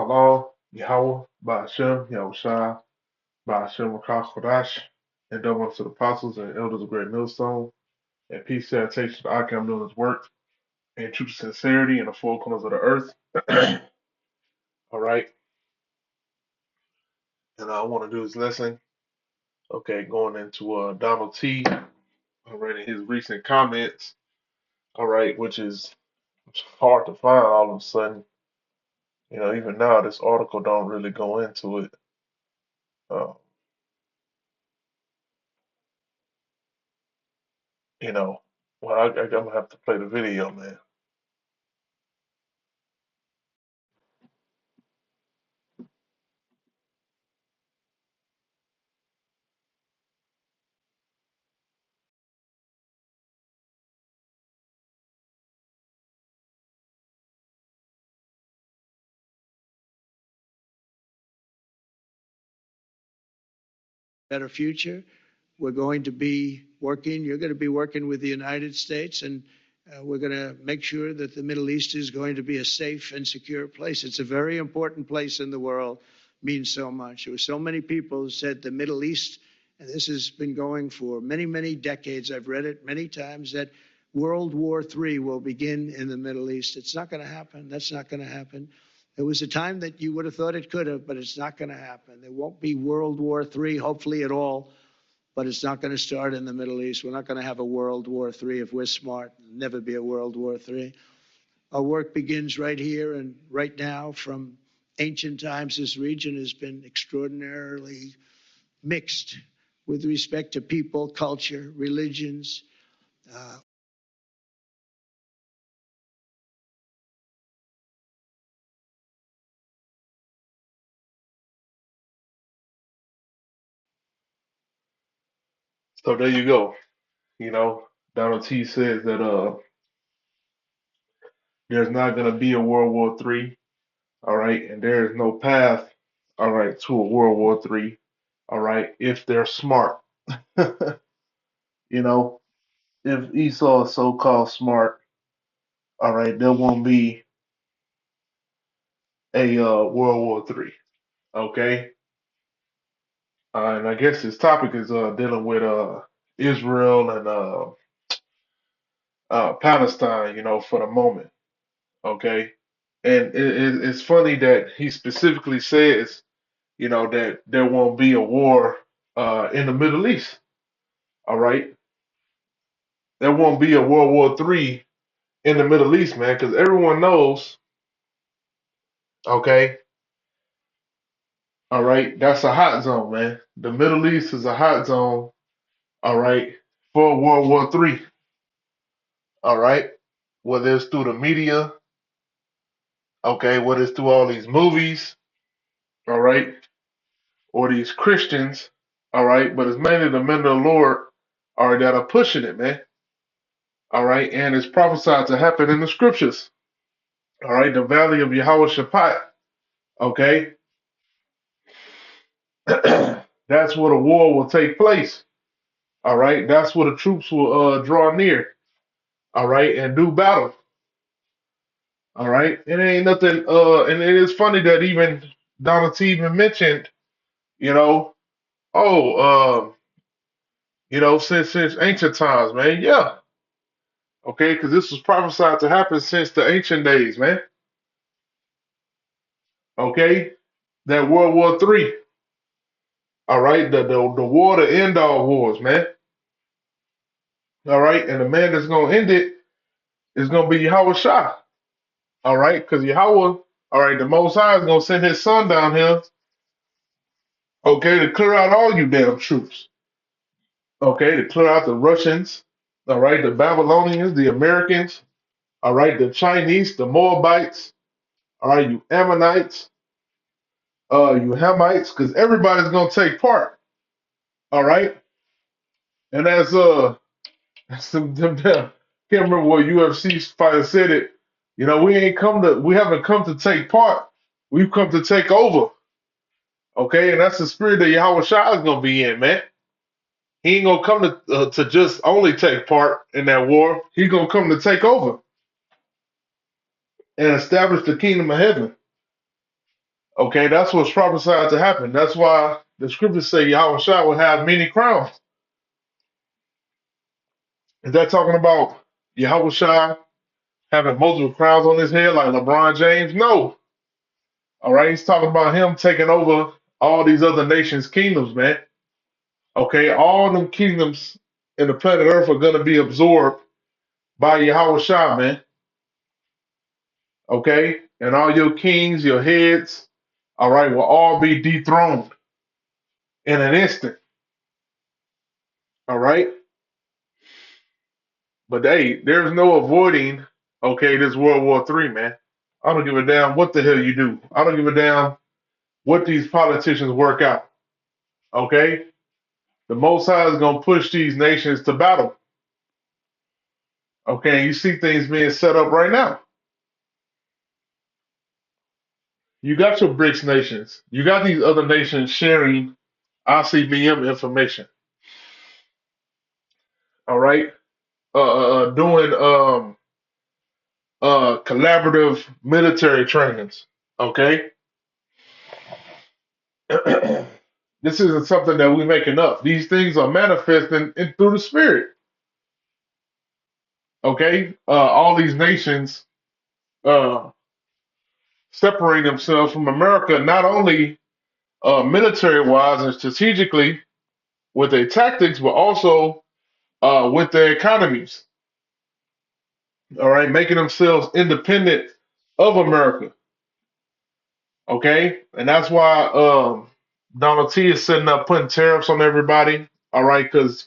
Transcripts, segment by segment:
Baruch Yahweh, Ba'ashem, Yahushua, Ba'ashem Rakah Kodash, and double unto the apostles and elders of Great Millstone, and peace sanitation to Akim doing his work, and true sincerity in the four corners of the earth. All right, and I want to do this lesson. Okay, going into Donald T. All right, in his recent comments. All right, which is hard to find all of a sudden. Even now, this article don't really go into it. Uh, you know, well, I'm gonna have to play the video, man. Better future. We're going to be working, you're going to be working with the United States, and we're going to make sure that the Middle East is going to be a safe and secure place. It's a very important place in the world, means so much. There were so many people who said the Middle East, and this has been going for many, many decades. I've read it many times that World War III will begin in the Middle East. It's not going to happen. That's not going to happen. There was a time that you would have thought it could have, but it's not going to happen. There won't be World War III, hopefully at all, but it's not going to start in the Middle East. We're not going to have a World War III if we're smart. There'll never be a World War III. Our work begins right here and right now. From ancient times, this region has been extraordinarily mixed with respect to people, culture, religions. Uh, So there you go. Donald T says that there's not gonna be a World War III. All right, and there is no path. All right, to a World War III. All right, if they're smart. you know, if Esau is so-called smart, all right, there won't be a World War III. Okay, and I guess this topic is dealing with Israel and Palestine. For the moment. Okay, and it's funny that he specifically says, that there won't be a war in the Middle East. All right, there won't be a World War III in the Middle East, man, because everyone knows. Okay, all right, that's a hot zone, man. The Middle East is a hot zone. All right, for World War III. All right, whether it's through the media, okay, whether it's through all these movies, all right, or these Christians, all right, but it's mainly the men of the Lord, all right, that are pushing it, man. All right, and it's prophesied to happen in the scriptures. All right, the valley of Yahweh Shaphat. Okay, that's where the war will take place. All right, that's where the troops will draw near. All right, and do battle. All right, it ain't nothing. And it is funny that even Donald T even mentioned, you know, oh, since ancient times, man. Yeah, okay, because this was prophesied to happen since the ancient days, man. Okay, that World War III. All right, the war to end all wars, man. All right, and the man that's gonna end it is gonna be Yahweh Shah. All right, because Yahweh, all right, the Most High is gonna send His Son down here, okay, to clear out all you damn troops. Okay, to clear out the Russians. All right, the Babylonians, the Americans. All right, the Chinese, the Moabites. All right, you Ammonites, you Hamites, because everybody's gonna take part. All right, and as can't remember what UFC fighter said it. We haven't come to take part. We've come to take over. Okay, and that's the spirit that Yahweh Shai is gonna be in, man. He ain't gonna come to just only take part in that war. He's gonna come to take over and establish the kingdom of heaven. Okay, that's what's prophesied to happen. That's why the scriptures say Yahweh Shah will have many crowns. Is that talking about Yahweh Shah having multiple crowns on his head like LeBron James? No. All right, he's talking about him taking over all these other nations' kingdoms, man. Okay, all them kingdoms in the planet Earth are gonna be absorbed by Yahweh Shah, man. Okay, and all your kings, your heads, all right, will all be dethroned in an instant. All right, but hey, there's no avoiding. Okay, this World War III, man. I don't give a damn what the hell you do. I don't give a damn what these politicians work out. Okay, the Most High is gonna push these nations to battle. Okay, you see things being set up right now. You got your BRICS nations. You got these other nations sharing ICBM information. All right, doing collaborative military trainings. Okay, this isn't something that we're making up. These things are manifesting through the spirit. Okay, all these nations uh, separate themselves from America, not only military wise and strategically with their tactics, but also with their economies. All right, making themselves independent of America. Okay, and that's why Donald T is setting up putting tariffs on everybody. All right, because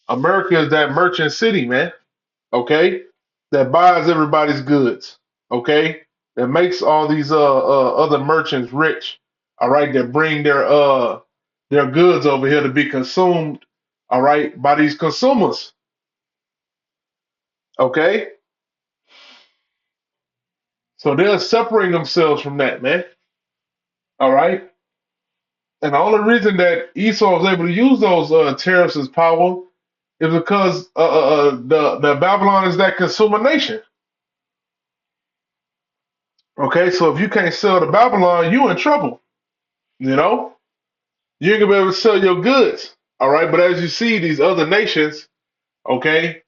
America is that merchant city, man. Okay, that buys everybody's goods. Okay, that makes all these other merchants rich. All right, that bring their goods over here to be consumed. All right, by these consumers. Okay, so they're separating themselves from that, man. All right. And the only reason that Esau was able to use those tariffs as power is because the Babylon is that consumer nation. Okay, so if you can't sell to Babylon, you in trouble. You know, you ain't gonna be able to sell your goods. All right, but as you see, these other nations, okay,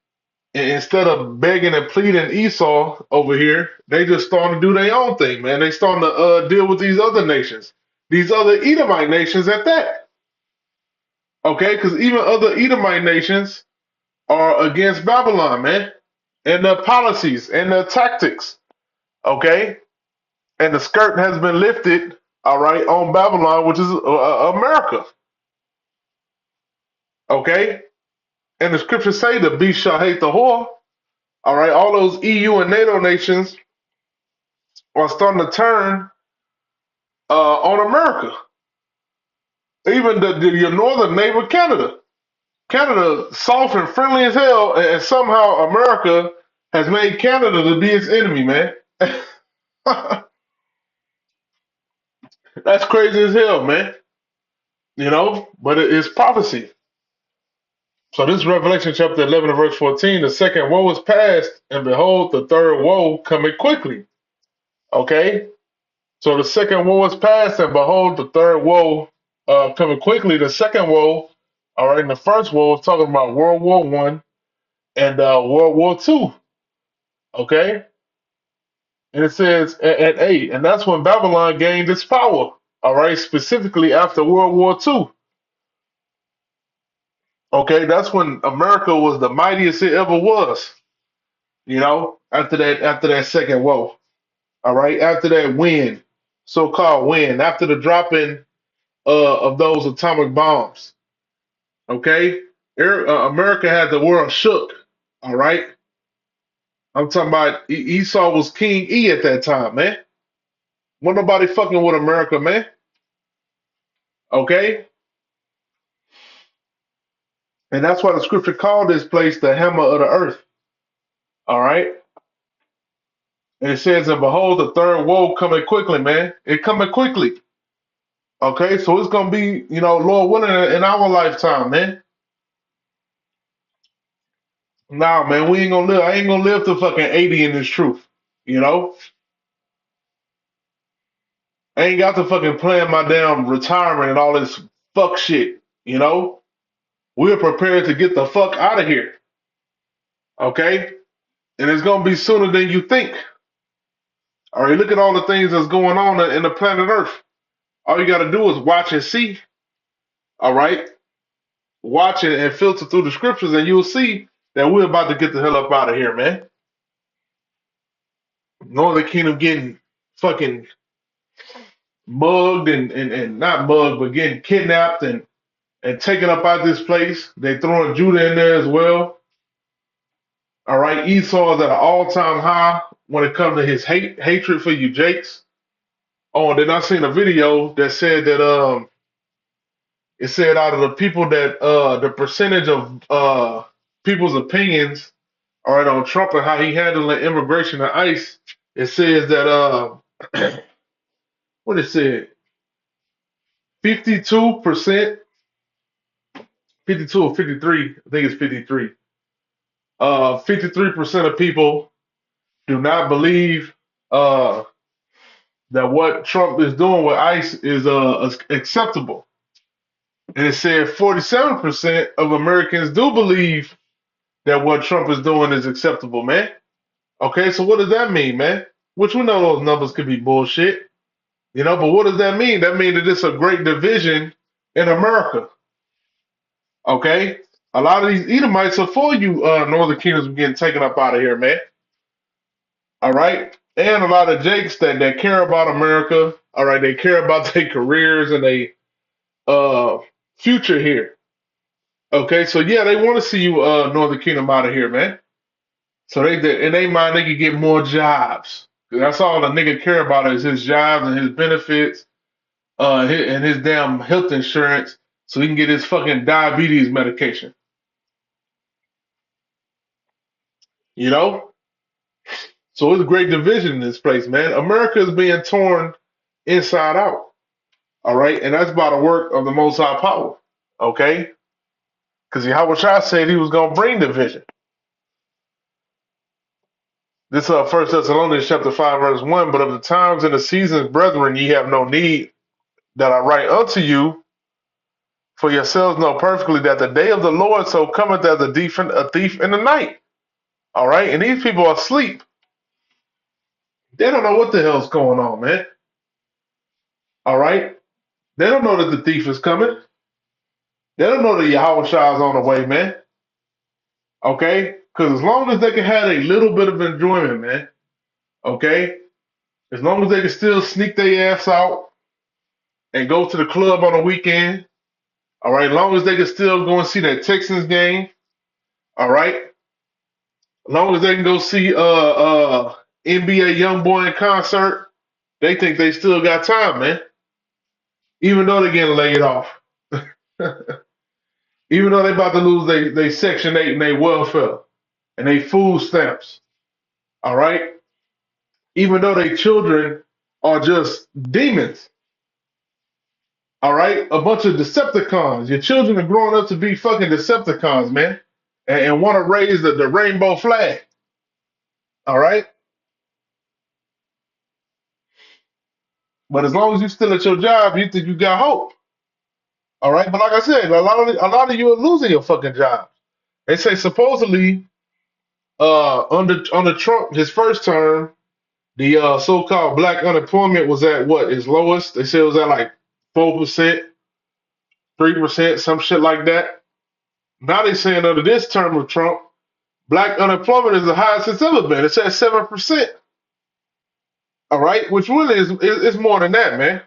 instead of begging and pleading Esau over here, they just starting to do their own thing, man. They starting to deal with these other nations, these other Edomite nations at that. Okay, because even other Edomite nations are against Babylon, man, and their policies and their tactics. Okay, and the skirt has been lifted, all right, on Babylon, which is America. Okay, and the scriptures say the beast shall hate the whore. All right, all those EU and NATO nations are starting to turn on America. Even your northern neighbor, Canada. Canada, soft and friendly as hell, and somehow America has made Canada to be its enemy, man. That's crazy as hell, man. But it's prophecy. So this is Revelation chapter 11 and verse 14. The second woe is past, and behold, the third woe coming quickly. Okay? So the second woe is past, and behold, the third woe coming quickly. The second woe, all right, and the first woe is talking about World War I and World War II. Okay? And it says at 8, and that's when Babylon gained its power. All right, specifically after World War II. Okay, that's when America was the mightiest it ever was. After that second woe. All right, after that win, so-called win, after the dropping of those atomic bombs. Okay, America had the world shook. All right, I'm talking about Esau was King E at that time, man. Wasn't nobody fucking with America, man. Okay, and that's why the scripture called this place the hammer of the earth. All right. And it says, and behold, the third woe coming quickly, man. It coming quickly. Okay, so it's gonna be, Lord willing, in our lifetime, man. Nah, man, we ain't gonna live. I ain't gonna live to fucking 80 in this truth. You know? I ain't got to fucking plan my damn retirement and all this fuck shit. You know, we're prepared to get the fuck out of here. Okay, and it's gonna be sooner than you think. All right, look at all the things that's going on in the planet Earth. All you got to do is watch and see. All right, watch it and filter through the scriptures, and you'll see that we're about to get the hell up out of here, man. Northern Kingdom getting fucking mugged and not mugged, but getting kidnapped and taken up out this place. They throwing Judah in there as well. All right, Esau is at an all-time high when it comes to his hatred for you, Jakes. Oh, and then I seen a video that said that it said out of the people that the percentage of people's opinions all right on Trump and how he handling immigration and ICE, it says that what it said 52%, 52 or 53, I think it's 53. 53% of people do not believe uh that what Trump is doing with ICE is acceptable. And it said 47% of Americans do believe that what Trump is doing is acceptable, man. Okay, so what does that mean, man? Which we know those numbers could be bullshit, you know, but what does that mean? That means that it's a great division in America. Okay? A lot of these Edomites are for you, Northern Kingdoms getting taken up out of here, man. All right? And a lot of Jakes that care about America, all right, they care about their careers and their uh future here. Okay, so yeah, they want to see you Northern Kingdom out of here, man. So they in their mind they can get more jobs. 'Cause that's all the nigga care about is his jobs and his benefits, and his damn health insurance, so he can get his fucking diabetes medication. You know, so it's a great division in this place, man. America is being torn inside out. All right, and that's by the work of the Most High Power. Okay, because Yahweh Shai said he was gonna bring division. This First Thessalonians chapter 5 verse 1. But of the times and the seasons, brethren, ye have no need that I write unto you, for yourselves know perfectly that the day of the Lord so cometh as a thief in the night. All right, and these people are asleep. They don't know what the hell's going on, man. All right, they don't know that the thief is coming. They don't know that Yahweh Shai is on the way, man. Okay, because as long as they can have a little bit of enjoyment, man. Okay, as long as they can still sneak their ass out and go to the club on the weekend. All right, as long as they can still go and see that Texans game. All right, as long as they can go see NBA YoungBoy in concert, they think they still got time, man. Even though they're getting laid off, even though they about to lose they Section 8 and they welfare and they food stamps. All right, even though they children are just demons. All right, a bunch of Decepticons. Your children are growing up to be fucking Decepticons, man, and want to raise the rainbow flag. All right, but as long as you still at your job, you think you got hope. All right, but like I said, a lot of you are losing your fucking jobs. They say supposedly under Trump his first term, the so-called black unemployment was at what its lowest. They said it was at like 4%, 3%, some shit like that. Now they saying under this term of Trump, black unemployment is the highest it's ever been. It's at 7%. All right, which really is more than that, man.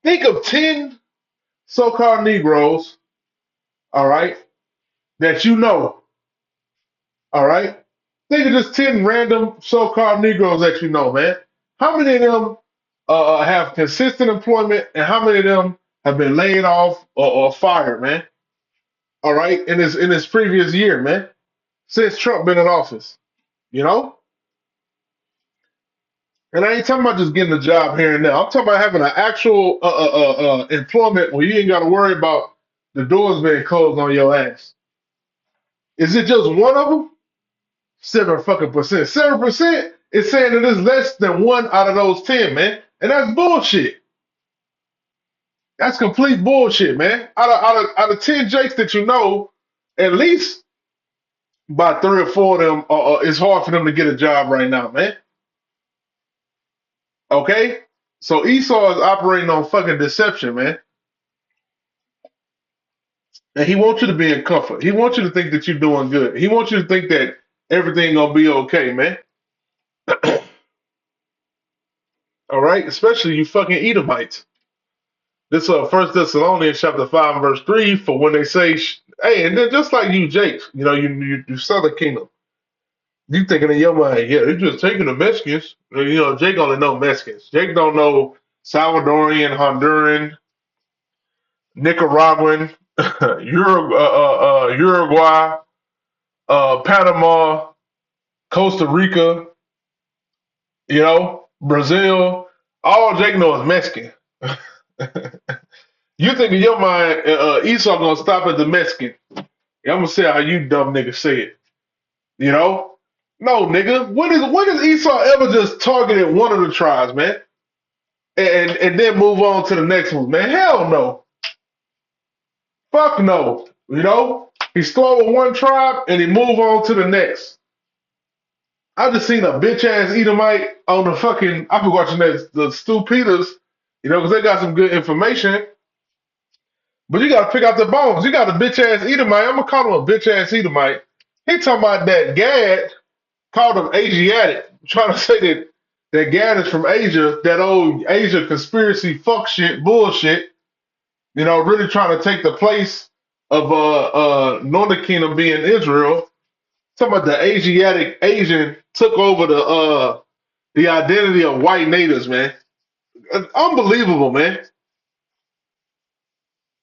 Think of 10 so-called Negroes, all right, that you know, all right. Think of just 10 random so-called Negroes that you know, man. How many of them have consistent employment, and how many of them have been laid off or fired, man? All right, in this previous year, man, since Trump been in office, you know. And I ain't talking about just getting a job here and there. I'm talking about having an actual employment where you ain't got to worry about the doors being closed on your ass. Is it just one of them? 7 fucking percent. 7% is saying that it's less than one out of those 10, man. And that's bullshit. That's complete bullshit, man. Out of 10 Jakes that you know, at least about 3 or 4 of them, it's hard for them to get a job right now, man. Okay? So Esau is operating on fucking deception, man. And he wants you to be in comfort. He wants you to think that you're doing good. He wants you to think that everything gonna be okay, man. All right? Especially you fucking Edomites. This First Thessalonians chapter 5 verse 3, for when they say, hey, and then just like you, Jake, you Southern Kingdom, you thinking in your mind, yeah, they're just taking the Mexicans. Jake only know Mexicans. Jake don't know Salvadorian, Honduran, Nicaraguan, Uruguay, Panama, Costa Rica, Brazil. All Jake knows is Mexican. You think in your mind Esau gonna stop at the Mexican? Yeah, I'm gonna say how you dumb niggas say it. You know? No, nigga. When is Esau ever just targeted one of the tribes, man? And then move on to the next one, man? Hell no. Fuck no. He start with one tribe and he move on to the next. I just seen a bitch ass Edomite on the fucking. I've been watching the Stu Peters, because they got some good information. But you gotta pick out the bones. You got a bitch ass Edomite. I'm gonna call him a bitch ass Edomite. He talking about that Gad called him Asiatic, trying to say that Gad is from Asia, that old Asia conspiracy fuck shit bullshit. Really trying to take the place of Northern Kingdom being Israel. Talking about the Asian took over the identity of white natives, man. Unbelievable, man.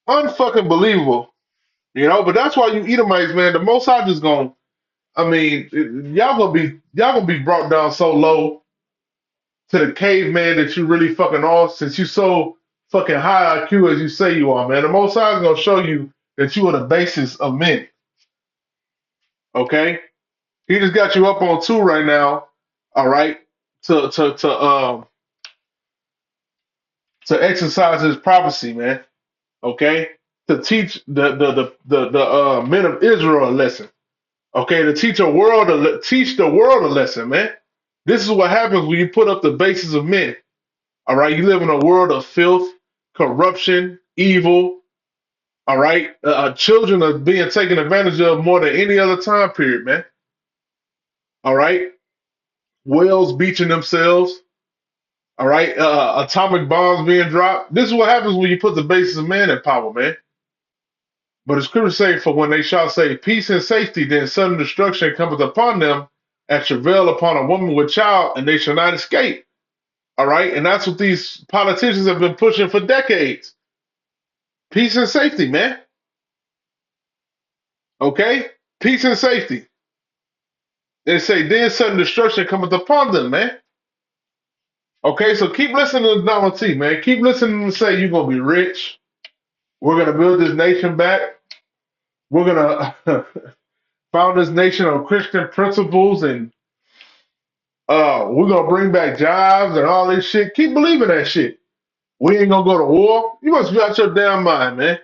Unfucking believable. But that's why you Edomites, man. The Most High just gonna. I mean, y'all gonna be brought down so low to the caveman that you really fucking are, since you so fucking high IQ as you say you are, man. The Most High is gonna show you that you are the basis of men. Okay, he just got you up on two right now. All right, to exercise his prophecy, man. Okay, to teach the men of Israel a lesson. Okay, to teach the world a lesson, man. This is what happens when you put up the basis of men. All right, you live in a world of filth, corruption, evil. All right, children are being taken advantage of more than any other time period, man. All right, whales beaching themselves. All right, atomic bombs being dropped. This is what happens when you put the basis of man in power, man. But the scriptures say, for when they shall say peace and safety, then sudden destruction cometh upon them, as travail upon a woman with child, and they shall not escape. All right, and that's what these politicians have been pushing for decades. Peace and safety, man. Okay? Peace and safety. They say, then sudden destruction cometh upon them, man. Okay, so keep listening to Donald T, man. Keep listening to say you're going to be rich. We're going to build this nation back. We're going to found this nation on Christian principles, and we're going to bring back jobs and all this shit. Keep believing that shit. We ain't going to go to war. You must be out your damn mind, man.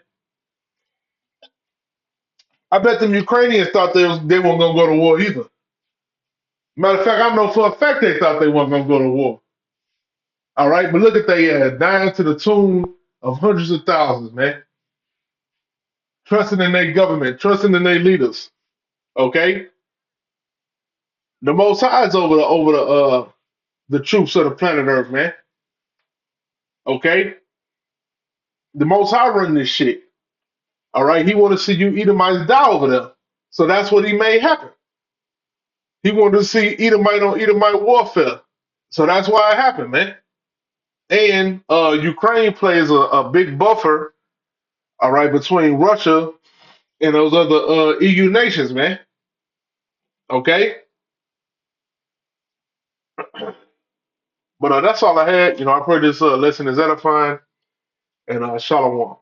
I bet them Ukrainians thought they weren't going to go to war either. Matter of fact, I know for a fact they thought they weren't going to go to war. All right, but look at they dying to the tune of hundreds of thousands, man. Trusting in their government, trusting in their leaders. Okay, the Most High is over the troops of the planet Earth, man. Okay, the Most High running this shit. All right, he want to see you Edomites die over there, so that's what he made happen. He wanted to see Edomite on Edomite warfare, so that's why it happened, man. And Ukraine plays a big buffer, all right, between Russia and those other EU nations, man. Okay, but that's all I had. I pray this lesson is edifying, and shalom.